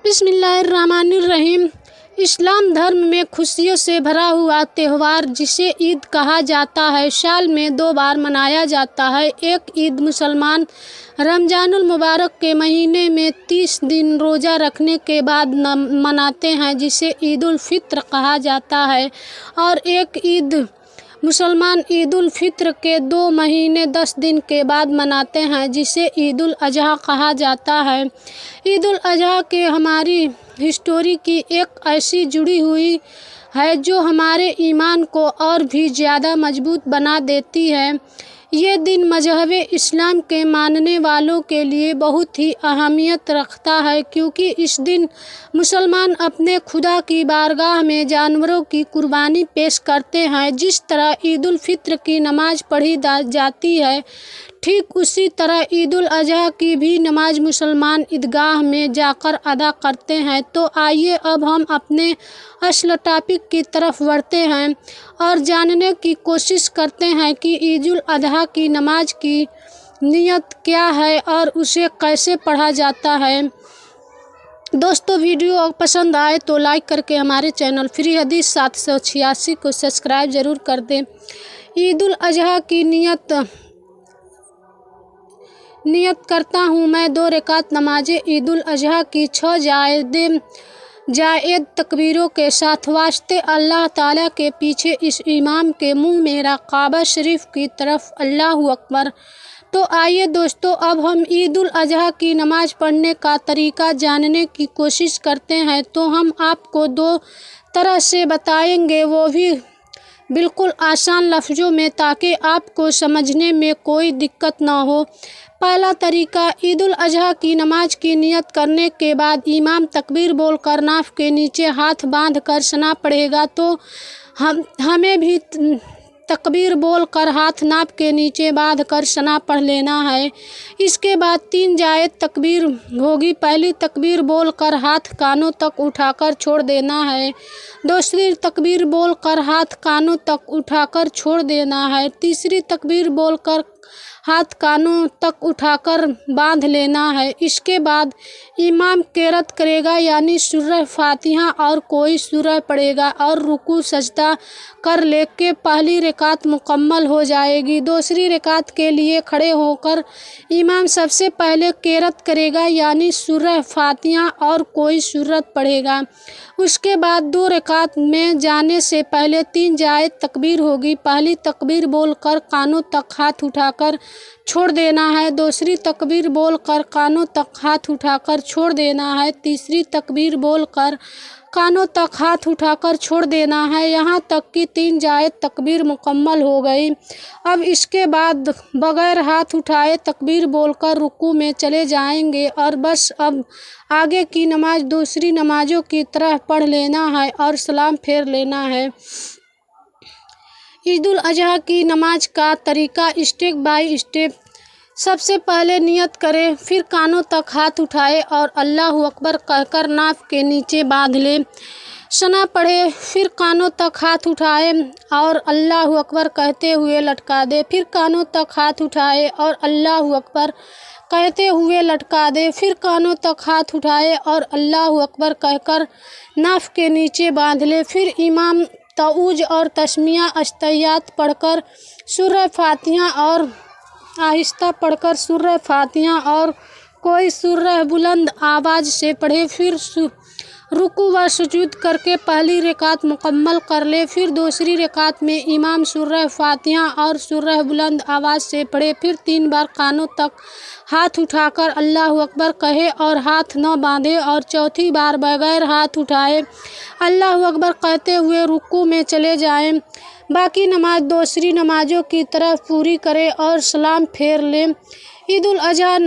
बिस्मिल्लाहिर्रहमानिर्रहीम। इस्लाम धर्म में खुशियों से भरा हुआ त्यौहार जिसे ईद कहा जाता है, साल में 2 बार मनाया जाता है। एक ईद मुसलमान रमजानुल मुबारक के महीने में 30 दिन रोज़ा रखने के बाद मनाते हैं, जिसे ईद उल फित्र कहा जाता है, और एक ईद मुसलमान ईद उल फित्र के 2 महीने 10 दिन के बाद मनाते हैं, जिसे ईद उल अजहा कहा जाता है। ईद उल अजहा के हमारी हिस्टोरी की एक ऐसी जुड़ी हुई है जो हमारे ईमान को और भी ज़्यादा मजबूत बना देती है। ये दिन मजहब इस्लाम के मानने वालों के लिए बहुत ही अहमियत रखता है, क्योंकि इस दिन मुसलमान अपने खुदा की बारगाह में जानवरों की कुर्बानी पेश करते हैं। जिस तरह ईद उल फित्र की नमाज पढ़ी जाती है, ठीक उसी तरह ईद उल अजहा की भी नमाज मुसलमान ईदगाह में जाकर अदा करते हैं। तो आइए अब हम अपने असल टॉपिक की तरफ बढ़ते हैं और जानने की कोशिश करते हैं कि ईद उल अजहा की नमाज की नियत क्या है और उसे कैसे पढ़ा जाता है। दोस्तों, वीडियो पसंद आए तो लाइक करके हमारे चैनल फ्री हदीस 786 को सब्सक्राइब ज़रूर कर दें। ईद उल अजहा की नियत करता हूँ मैं 2 रकात नमाज ईद उल अजहा की 6 जायद तकबीरों के साथ, वास्ते अल्लाह ताला के पीछे इस इमाम के मुंह मेरा काबा शरीफ की तरफ, अल्लाहु अकबर। तो आइए दोस्तों, अब हम ईद उल अजहा की नमाज पढ़ने का तरीका जानने की कोशिश करते हैं। तो हम आपको 2 तरह से बताएंगे, वो भी बिल्कुल आसान लफ्ज़ों में, ताकि आपको समझने में कोई दिक्कत ना हो। पहला तरीका, ईद उल अजहा की नमाज की नियत करने के बाद इमाम तकबीर बोलकर नाफ के नीचे हाथ बांध कर सना पड़ेगा। तो हमें भी तकबीर बोलकर हाथ नाप के नीचे बांध कर सना पढ़ लेना है। इसके बाद 3 जायद तकबीर होगी। पहली तकबीर बोलकर हाथ कानों तक उठाकर छोड़ देना है। दूसरी तकबीर बोलकर हाथ कानों तक उठाकर छोड़ देना है। तीसरी तकबीर बोलकर हाथ कानों तक उठाकर बांध लेना है। इसके बाद इमाम क़िरात करेगा, यानी सूरह फातिहा और कोई सूरह पढ़ेगा, और रुकू सजदा कर लेके पहली रकात मुकम्मल हो जाएगी। दूसरी रकात के लिए खड़े होकर इमाम सबसे पहले क़िरात करेगा, यानी सूरह फातिहा और कोई सूरत पढ़ेगा। उसके बाद 2 रकात में जाने से पहले 3 जायद तकबीर होगी। पहली तकबीर बोलकर कानों तक हाथ उठाकर छोड़ देना है। दूसरी तकबीर बोलकर कानों तक हाथ उठाकर छोड़ देना है। तीसरी तकबीर बोलकर कानों तक हाथ उठाकर छोड़ देना है, यहाँ तक कि 3 जायद तकबीर मुकम्मल हो गई। अब इसके बाद बगैर हाथ उठाए तकबीर बोलकर रुकू में चले जाएंगे, और बस अब आगे की नमाज दूसरी नमाजों की तरह पढ़ लेना है और सलाम फेर लेना है। ईद उल अजहा की नमाज का तरीका स्टेप बाय स्टेप। सबसे पहले नियत करें, फिर कानों तक हाथ उठाए और अल्लाहु अकबर कहकर नाफ के नीचे बांध ले। सना पढ़े, फिर कानों तक हाथ उठाए और अल्लाहु अकबर कहते हुए लटका दे। फिर कानों तक हाथ उठाए और अल्लाहु अकबर कहते हुए लटका दे। फिर कानों तक हाथ उठाए और अल्लाहु अकबर कहकर नाफ के नीचे बांध ले। फिर इमाम तऊज और तस्मिया अस्तहियात पढ़कर सूरह फातिहा और आहिस्ता पढ़कर सूरह फातिहा और कोई सूरह बुलंद आवाज़ से पढ़े। फिर रुकू व सुजूद करके पहली रकात मुकम्मल कर ले। फिर दूसरी रकात में इमाम सूरह फातिहा और सूरह बुलंद आवाज़ से पढ़े। फिर 3 बार कानों तक हाथ उठाकर अल्लाहु अकबर कहे और हाथ न बांधे, और चौथी बार बगैर हाथ उठाए अल्लाहु अकबर कहते हुए रुकू में चले जाएं। बाकी नमाज दूसरी नमाजों की तरह पूरी करें और सलाम फेर लें। ईद उल अजहा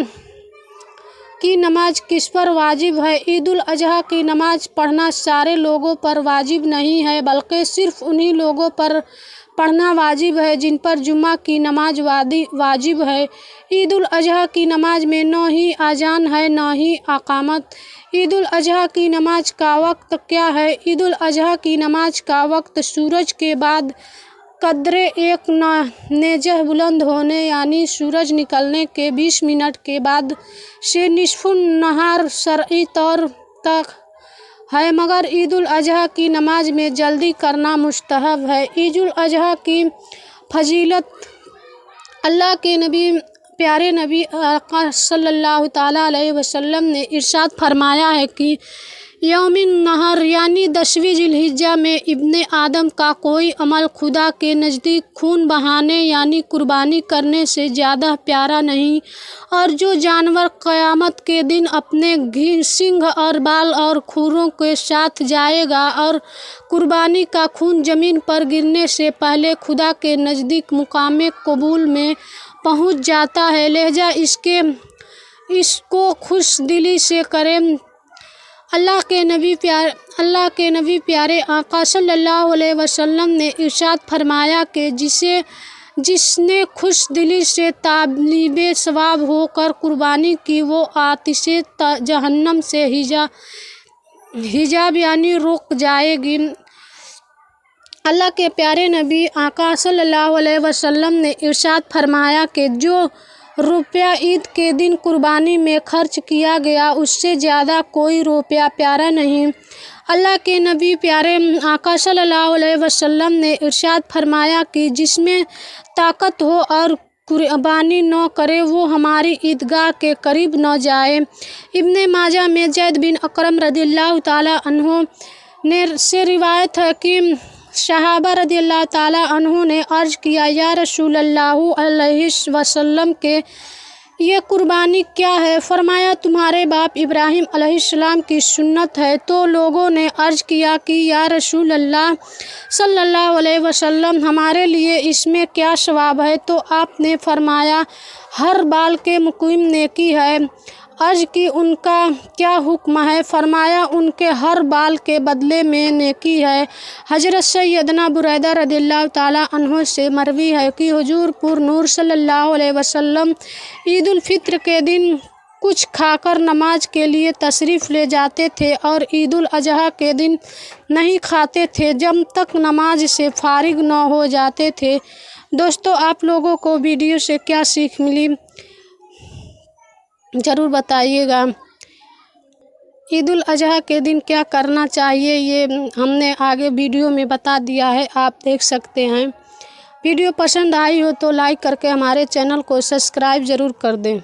की नमाज किस पर वाजिब है? ईद उल अजहा की नमाज पढ़ना सारे लोगों पर वाजिब नहीं है, बल्कि सिर्फ उन्हीं लोगों पर पढ़ना वाजिब है जिन पर जुम्मा की नमाज वाजिब है। ईद उल अजहा की नमाज में न ही आजान है न ही अकामत। ईद उल अजहा की नमाज का वक्त क्या है? ईद उल अजहा की नमाज का वक्त सूरज के बाद कद्रे 1 नेजह बुलंद होने, यानी सूरज निकलने के 20 मिनट के बाद से निस्फुन नहार शरई तौर तक है, मगर ईद उल अजहा की नमाज में जल्दी करना मुस्तहब है। ईद उल अजहा की फजीलत अल्लाह के नबी प्यारे नबी आका सल्लल्लाहु ताला अलैहि वसल्लम ने इरशाद फरमाया है कि यौमिन नहर यानी 10वीं जिलहिज्जा में इब्ने आदम का कोई अमल खुदा के नज़दीक खून बहाने यानी कुर्बानी करने से ज़्यादा प्यारा नहीं, और जो जानवर क़यामत के दिन अपने घी सिंग और बाल और खुरों के साथ जाएगा और कुर्बानी का खून ज़मीन पर गिरने से पहले खुदा के नज़दीक मुकाम कबूल में पहुँच जाता है, लिहाजा इसको खुश दिली से करें। अल्लाह के नबी प्यारे आका सल्लल्लाहु अलैहि वसल्लम ने इरशाद फरमाया कि जिसने खुश दिली से तालिबे सवाब होकर कुर्बानी की, वो आतिशे जहन्नम से हिजाब यानी रुक जाएगी। अल्लाह के प्यारे नबी आका सल्लल्लाहु अलैहि वसल्लम ने इरशाद फरमाया कि जो रुपया ईद के दिन कुर्बानी में खर्च किया गया, उससे ज़्यादा कोई रुपया प्यारा नहीं। अल्लाह के नबी प्यारे आका सल्लल्लाहु अलैहि वसल्लम ने इरशाद फरमाया कि जिसमें ताकत हो और कुर्बानी न करे, वो हमारी ईदगाह के करीब न जाए। इब्ने माजा में ज़ैद बिन अकरम रदियल्लाहु ताला अन्हु ने से रिवायत है कि सहाबा रदियल्लाहु ताला अन्हु ने अर्ज़ किया, या रसूलल्लाहु अलैहि वसल्लम के ये कुर्बानी क्या है? फरमाया, तुम्हारे बाप इब्राहिम अलैहिस्सलाम की सुन्नत है। तो लोगों ने अर्ज़ किया कि या रसूलल्लाह सल्लल्लाहु अलैहि वसल्लम, हमारे लिए इसमें क्या सवाब है? तो आपने फरमाया, हर बाल के मुकीम नेकी है। अर्ज़ की, उनका क्या हुक्म है? फरमाया, उनके हर बाल के बदले में नेकी है। हज़रत सैयदना बुरैदा रदियल्लाहु ताला अन्हु से मरवी है कि हुजूर पुर नूर सल्लल्लाहु अलैहि वसल्लम ईद उल फित्र के दिन कुछ खाकर नमाज के लिए तशरीफ़ ले जाते थे और ईद उल अजहा के दिन नहीं खाते थे जब तक नमाज से फारिग न हो जाते थे। दोस्तों, आप लोगों को वीडियो से क्या सीख मिली ज़रूर बताइएगा। ईद उल अजहा के दिन क्या करना चाहिए, ये हमने आगे वीडियो में बता दिया है, आप देख सकते हैं। वीडियो पसंद आई हो तो लाइक करके हमारे चैनल को सब्सक्राइब ज़रूर कर दें।